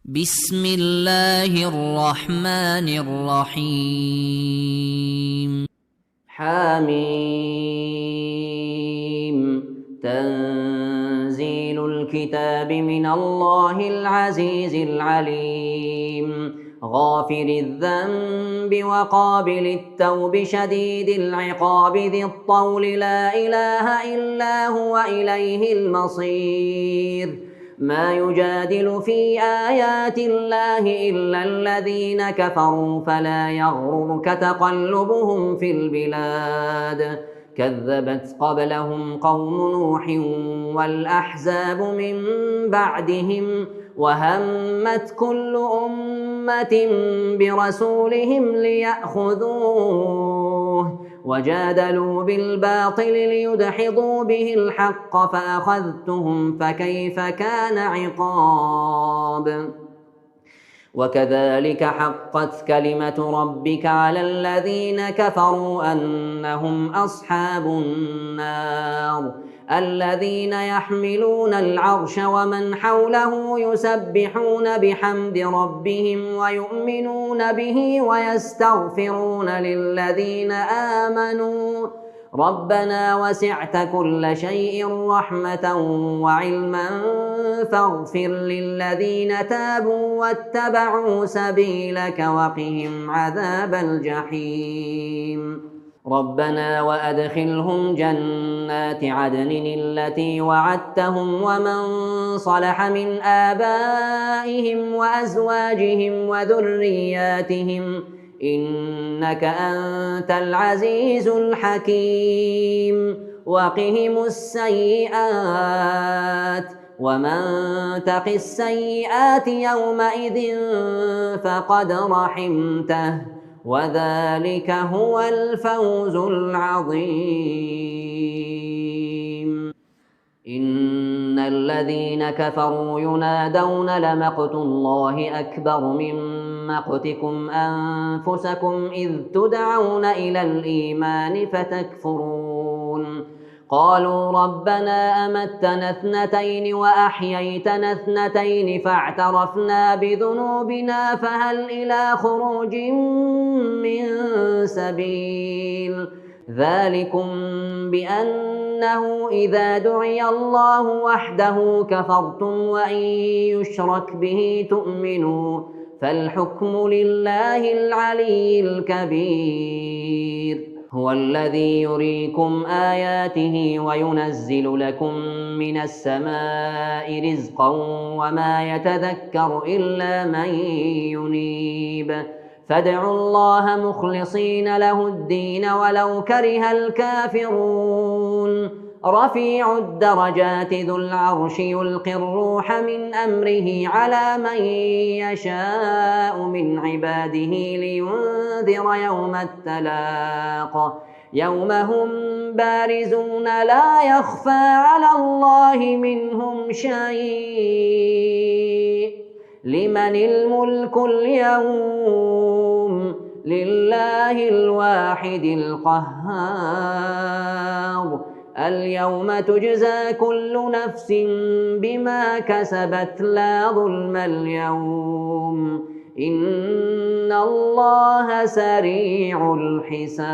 بسم الله الرحمن الرحيم. حميم. تنزيل الكتاب من الله العزيز العليم. غافر الذنب وقابل التوب شديد العقاب ذي الطول لا إله إلا هو إليه المصير. ما يجادل في آيات الله إلا الذين كفروا فلا يغررك تقلبهم في البلاد. كذبت قبلهم قوم نوح والأحزاب من بعدهم وهمت كل أمة برسولهم ليأخذوه وجادلوا بالباطل ليدحضوا به الحق فأخذتهم فكيف كان عقاب. وكذلك حقت كلمة ربك على الذين كفروا أنهم أصحاب النار. الذين يحملون العرش ومن حوله يسبحون بحمد ربهم ويؤمنون به ويستغفرون للذين آمنوا ربنا وسعت كل شيء رحمة وعلما فاغفر للذين تابوا واتبعوا سبيلك وقهم عذاب الجحيم. ربنا وأدخلهم جنات عدن التي وعدتهم ومن صلح من آبائهم وأزواجهم وذرياتهم إنك أنت العزيز الحكيم. وقهم السيئات ومن تق السيئات يومئذ فقد رحمته وذلك هو الفوز العظيم. إن الذين كفروا ينادون لمقت الله أكبر من مقتكم أنفسكم إذ تدعون إلى الإيمان فتكفرون. قالوا ربنا أمتنا اثنتين وأحييتنا اثنتين فاعترفنا بذنوبنا فهل إلى خروج من سبيل. ذلكم بأنه إذا دعي الله وحده كفرتم وإن يشرك به تؤمنوا فالحكم لله العلي الكبير. هو الذي يريكم آياته وينزل لكم من السماء رزقا وما يتذكر إلا من ينيب. فادعوا الله مخلصين له الدين ولو كره الكافرون. رفيع الدرجات ذو العرش يلقي الروح من أمره على من يشاء من عباده لينذر يوم التلاق يوم هم بارزون لا يخفى على الله منهم شيء. لمن الملك اليوم لله الواحد القهار. اليوم تجزى كل نفس بما كسبت لا ظلم اليوم إن الله سريع الحساب.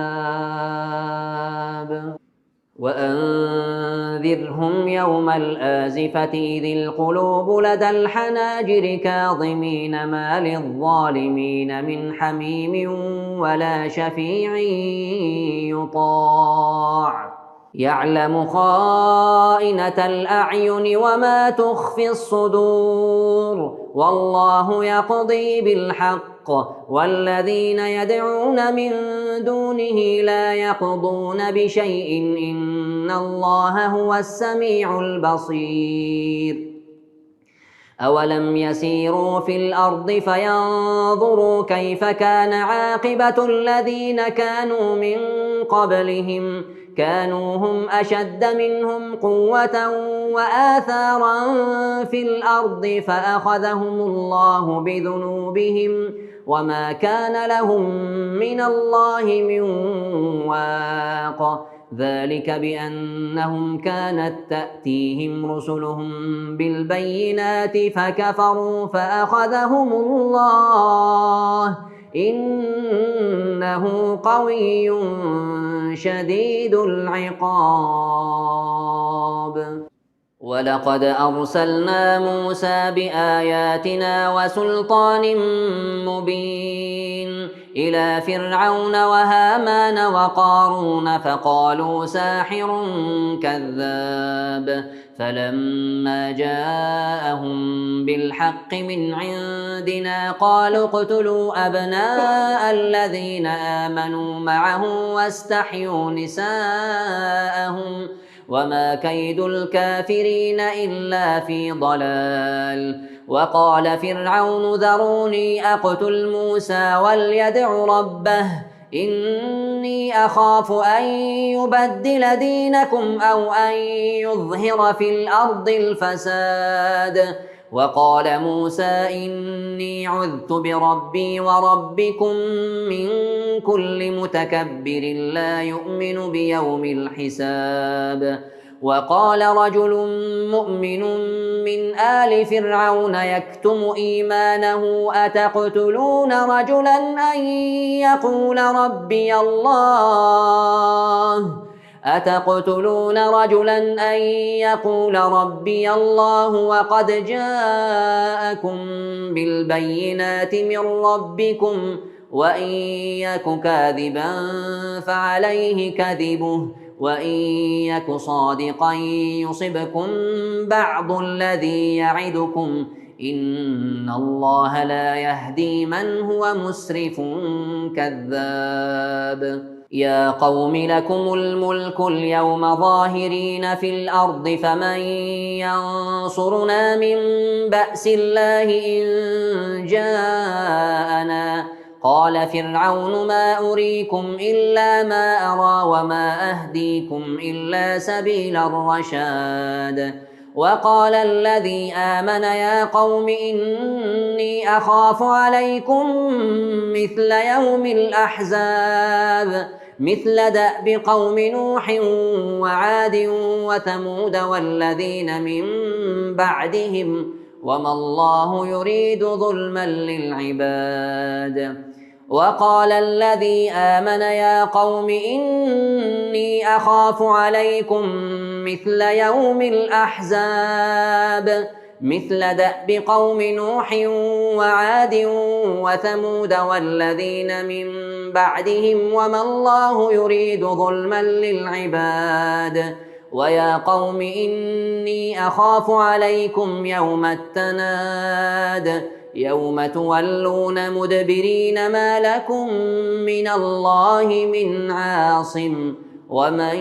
وأنذرهم يوم الآزفة إذ القلوب لدى الحناجر كاظمين ما للظالمين من حميم ولا شفيع يطاع. يعلم خائنة الأعين وما تخفي الصدور والله يقضي بالحق والذين يدعون من دونه لا يقضون بشيء إن الله هو السميع البصير. أولم يسيروا في الأرض فينظروا كيف كان عاقبة الذين كانوا من قبلهم كانوا هم أشد منهم قوة وآثارا في الأرض فأخذهم الله بذنوبهم وما كان لهم من الله من واق. ذلك بأنهم كانت تأتيهم رسلهم بالبينات فكفروا فأخذهم الله إنه قوي شديد العقاب. ولقد أرسلنا موسى بآياتنا وسلطان مبين إلى فرعون وهامان وقارون فقالوا ساحر كذاب فلما جاءهم بالحق من عندنا قالوا اقتلوا أبناء الذين آمنوا معه واستحيوا نساءهم وما كيد الكافرين إلا في ضلال. وقال فرعون ذروني أقتل موسى وليدع ربه إني أخاف أن يبدل دينكم أو أن يظهر في الأرض الفساد. وقال موسى إني عذت بربي وربكم من كل متكبر لا يؤمن بيوم الحساب. وقال رجل مؤمن من آل فرعون يكتم إيمانه أتقتلون رجلا أن يقول ربي الله وقد جاءكم بالبينات من ربكم وإن يك كاذبا فعليه كذبه وإن يك صادقا يصبكم بعض الذي يعدكم إن الله لا يهدي من هو مسرف كذاب. يا قوم لكم الملك اليوم ظاهرين في الأرض فمن ينصرنا من بأس الله إن جاءنا. قال فرعون ما أريكم إلا ما أرى وما أهديكم إلا سبيل الرشاد. وقال الذي آمن يا قوم إني أخاف عليكم مثل يوم الأحزاب مثل دأب قوم نوح وعاد وثمود والذين من بعدهم وما الله يريد ظلما للعباد. وقال الذي آمن يا قوم إني أخاف عليكم مثل يوم الأحزاب مثل دأب قوم نوح وعاد وثمود والذين من بعدهم وما الله يريد ظلما للعباد. ويا قوم إني أخاف عليكم يوم التناد يوم تولون مدبرين ما لكم من الله من عاصم ومن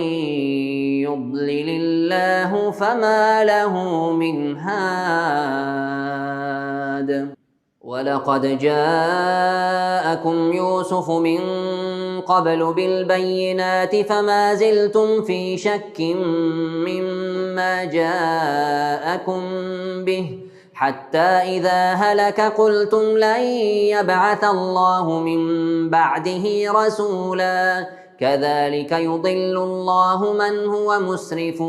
يضلل الله فما له من هاد. ولقد جاءكم يوسف من قبل بالبينات فما زلتم في شك مما جاءكم به حتى إذا هلك قلتم لن يبعث الله من بعده رسولا كذلك يضل الله من هو مسرف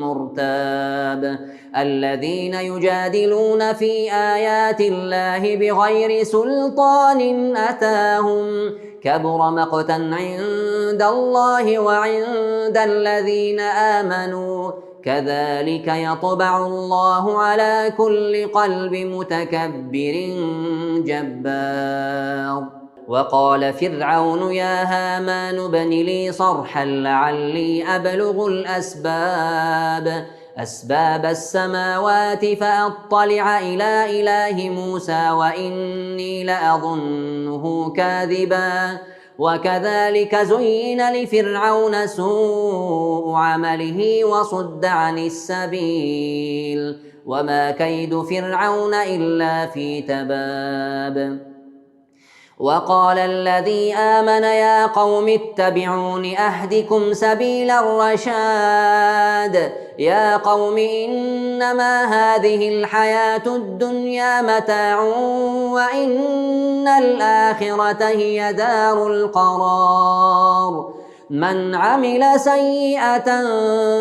مرتاب. الذين يجادلون في آيات الله بغير سلطان أتاهم كبر مقتا عند الله وعند الذين آمنوا كذلك يطبع الله على كل قلب متكبر جبار. وقال فرعون يا هامان ابن لي صرحا لعلي أبلغ أسباب السماوات فأطلع إلى إله موسى وإني لأظنه كاذبا. وكذلك زين لفرعون سوء عمله وصد عن السبيل وما كيد فرعون إلا في تباب. وقال الذي آمن يا قوم اتبعون أهدكم سبيل الرشاد. يا قوم إنما هذه الحياة الدنيا متاع وإن الآخرة هي دار القرار. من عمل سيئة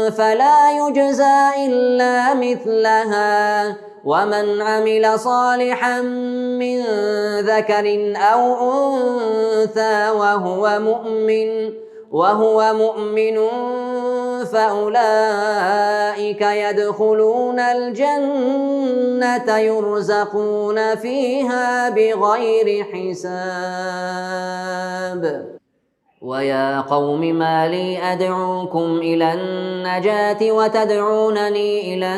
فلا يجزى إلا مثلها ومن عمل صالحا من ذكر أو أنثى وهو مؤمن فأولئك يدخلون الجنة يرزقون فيها بغير حساب. ويا قوم ما لي أدعوكم إلى النجاة وتدعونني إلى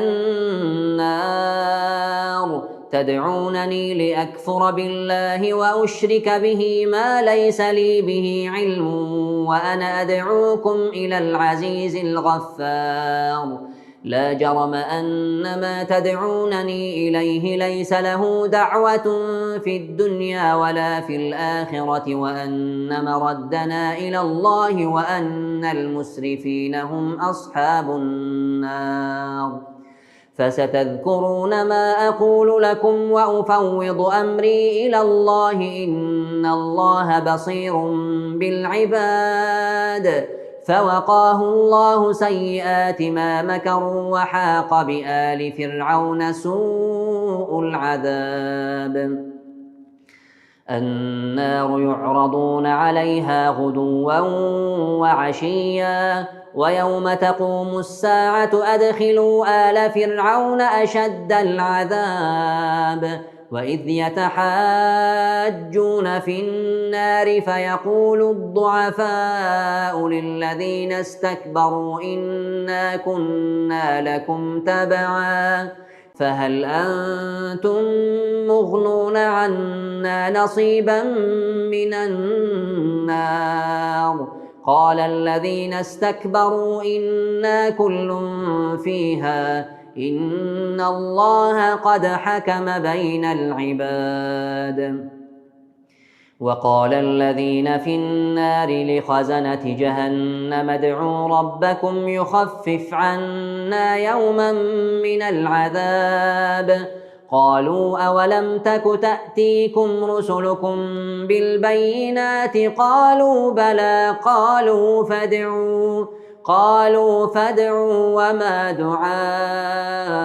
النار تدعونني لأكفر بالله وأشرك به ما ليس لي به علم وأنا أدعوكم إلى العزيز الغفار. لا جرم أن ما تدعونني إليه ليس له دعوة في الدنيا ولا في الآخرة وأن مردنا إلى الله وأن المسرفين هم أصحاب النار. فستذكرون ما أقول لكم وأفوض أمري إلى الله إن الله بصير بالعباد. فوقاه الله سيئات ما مكروا وحاق بآل فرعون سوء العذاب. النار يعرضون عليها غدوا وعشيا ويوم تقوم الساعة أدخلوا آل فرعون أشد العذاب. وإذ يتحاجون في النار فيقول الضعفاء للذين استكبروا إنا كنا لكم تبعا فهل أنتم مغنون عنا نصيبا من النار. قال الذين استكبروا إنا كل فيها إن الله قد حكم بين العباد. وقال الذين في النار لخزنة جهنم ادعوا ربكم يخفف عنا يوما من العذاب. قالوا أولم تك تأتيكم رسلكم بالبينات قالوا بلى قالوا فادعوا وما دعاء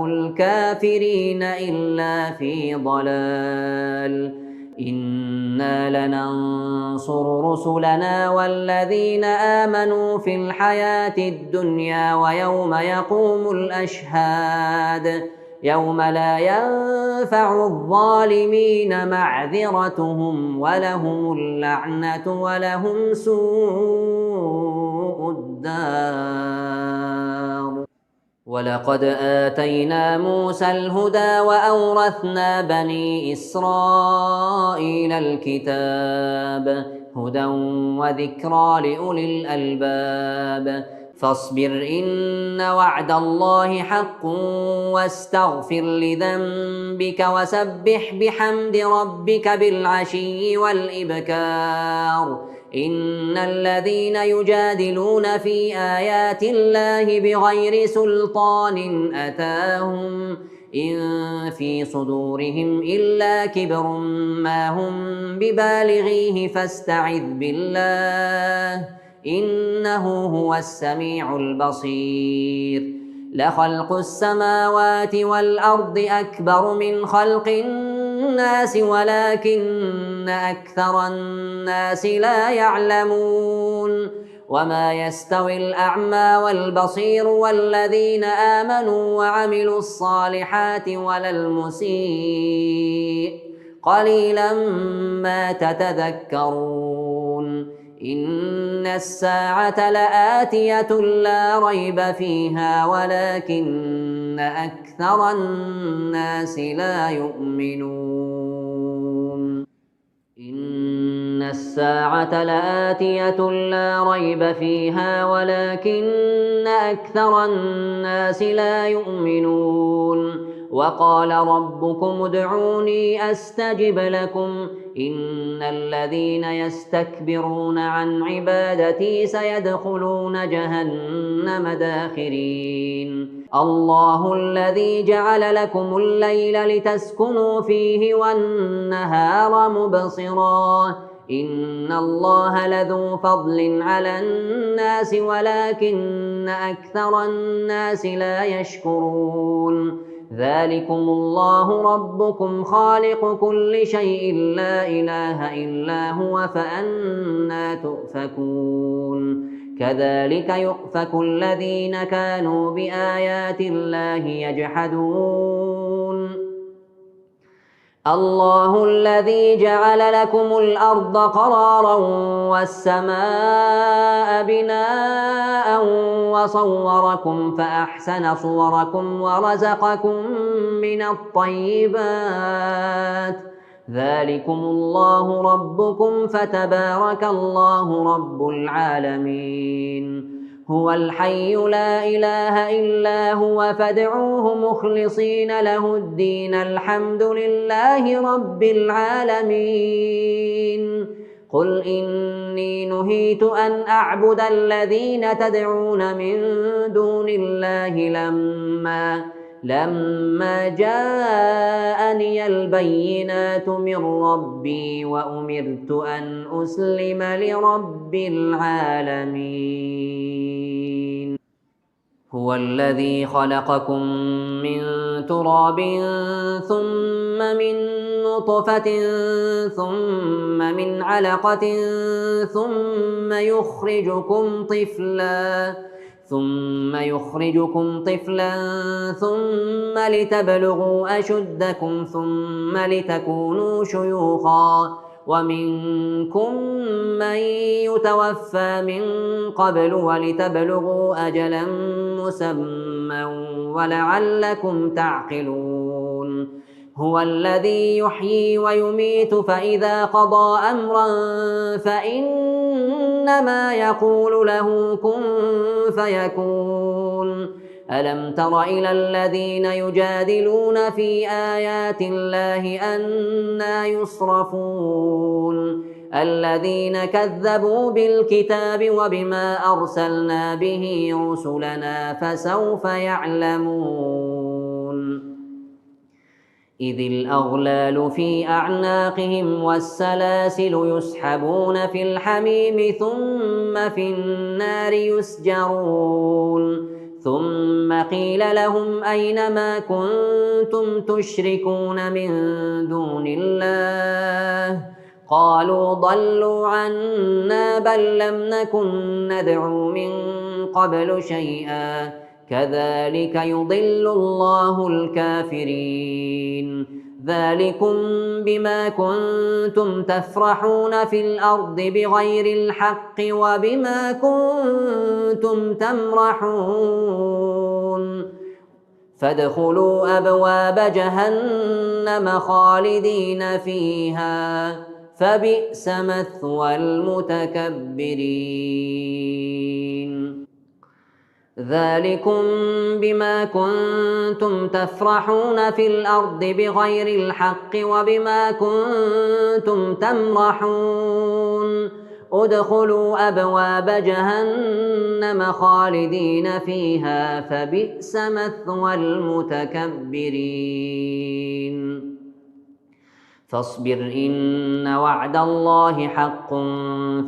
الكافرين إلا في ضلال. إنا لننصر رسلنا والذين آمنوا في الحياة الدنيا ويوم يقوم الأشهاد يوم لا ينفع الظالمين معذرتهم ولهم اللعنة ولهم سوء الدار. ولقد آتينا موسى الهدى وأورثنا بني إسرائيل الكتاب هدى وذكرى لأولي الألباب. فاصبر إن وعد الله حق واستغفر لذنبك وسبح بحمد ربك بالعشي والإبكار. إن الذين يجادلون في آيات الله بغير سلطان أتاهم إن في صدورهم إلا كبر ما هم ببالغيه فاستعذ بالله إنه هو السميع البصير. لخلق السماوات والأرض أكبر من خلق الناس ولكن أكثر الناس لا يعلمون. وما يستوي الأعمى والبصير والذين آمنوا وعملوا الصالحات ولا المسيء قليلا ما تتذكرون. إن الساعة لآتية لا ريب فيها ولكن أكثر الناس لا يؤمنون. إن الساعة لآتية لا ريب فيها ولكن أكثر الناس لا يؤمنون. وقال ربكم ادعوني أستجب لكم إن الذين يستكبرون عن عبادتي سيدخلون جهنم داخرين. الله الذي جعل لكم الليل لتسكنوا فيه والنهار مبصرا إن الله لذو فضل على الناس ولكن أكثر الناس لا يشكرون ذلكم الله ربكم خالق كل شيء لا إله إلا هو فأنى تؤفكون كذلك يؤفك الذين كانوا بآيات الله يجحدون الله الذي جعل لكم الأرض قرارا والسماء بناء وصوركم فأحسن صوركم ورزقكم من الطيبات ذلكم الله ربكم فتبارك الله رب العالمين هو الحي لا إله إلا هو فادعوه مخلصين له الدين الحمد لله رب العالمين قل إني نهيت أن أعبد الذين تدعون من دون الله لما جاءني البينات من ربي وأمرت أن أسلم لرب العالمين هو الذي خلقكم من تراب ثم من نطفة ثم من علقة ثم يخرجكم طفلا ثم لتبلغوا أشدكم ثم لتكونوا شيوخا ومنكم من يتوفى من قبل ولتبلغوا أجلا مسمى ولعلكم تعقلون هو الذي يحيي ويميت فإذا قضى أمرا فإنما يقول له كن فيكون ألم تر إلى الذين يجادلون في آيات الله أنى يصرفون الذين كذبوا بالكتاب وبما أرسلنا به رسلنا فسوف يعلمون إذ الأغلال في أعناقهم والسلاسل يسحبون في الحميم ثم في النار يسجرون ثم قيل لهم أين ما كنتم تشركون من دون الله قالوا ضلوا عنا بل لم نكن ندعو من قبل شيئا كذلك يضل الله الكافرين ذلكم بما كنتم تفرحون في الأرض بغير الحق وبما كنتم تمرحون فادخلوا أبواب جهنم خالدين فيها فبئس مثوى المتكبرين ذلكم بما كنتم تفرحون في الأرض بغير الحق وبما كنتم تمرحون ادخلوا أبواب جهنم خالدين فيها فبئس مثوى المتكبرين فاصبر إن وعد الله حق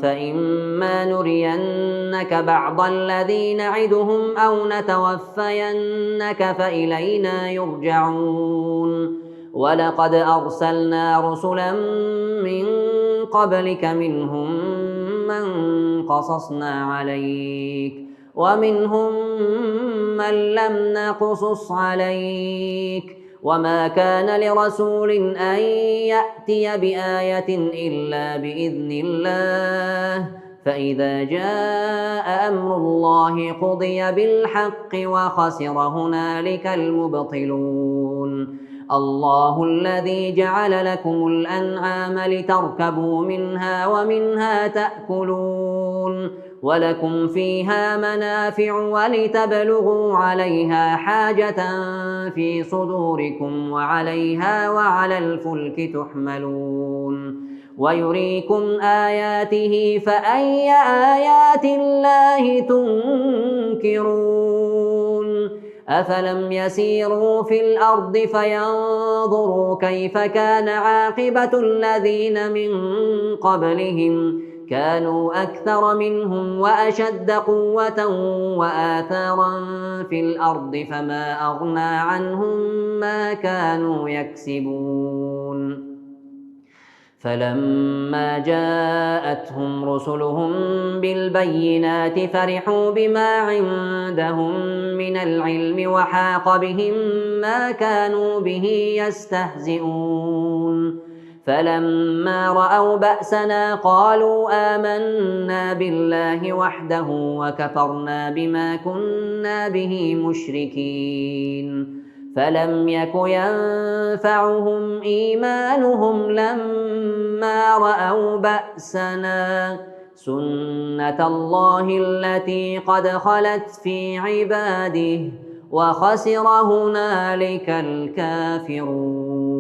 فإما نرينك بعض الذي نعدهم أو نتوفينك فإلينا يرجعون ولقد أرسلنا رسلا من قبلك منهم من قصصنا عليك ومنهم من لم نقصص عليك وما كان لرسول أن يأتي بآية إلا بإذن الله فإذا جاء أمر الله قضي بالحق وخسر هنالك المبطلون الله الذي جعل لكم الأنعام لتركبوا منها ومنها تأكلون ولكم فيها منافع ولتبلغوا عليها حاجة في صدوركم وعليها وعلى الفلك تحملون ويريكم آياته فأي آيات الله تنكرون أفلم يسيروا في الأرض فينظروا كيف كان عاقبة الذين من قبلهم كانوا أكثر منهم وأشد قوة وآثارا في الأرض فما أغنى عنهم ما كانوا يكسبون فلما جاءتهم رسلهم بالبينات فرحوا بما عندهم من العلم وحاق بهم ما كانوا به يستهزئون فلما رأوا بأسنا قالوا آمنا بالله وحده وكفرنا بما كنا به مشركين فلم يك ينفعهم إيمانهم لما رأوا بأسنا سنة الله التي قد خلت في عباده وخسر هنالك الكافرون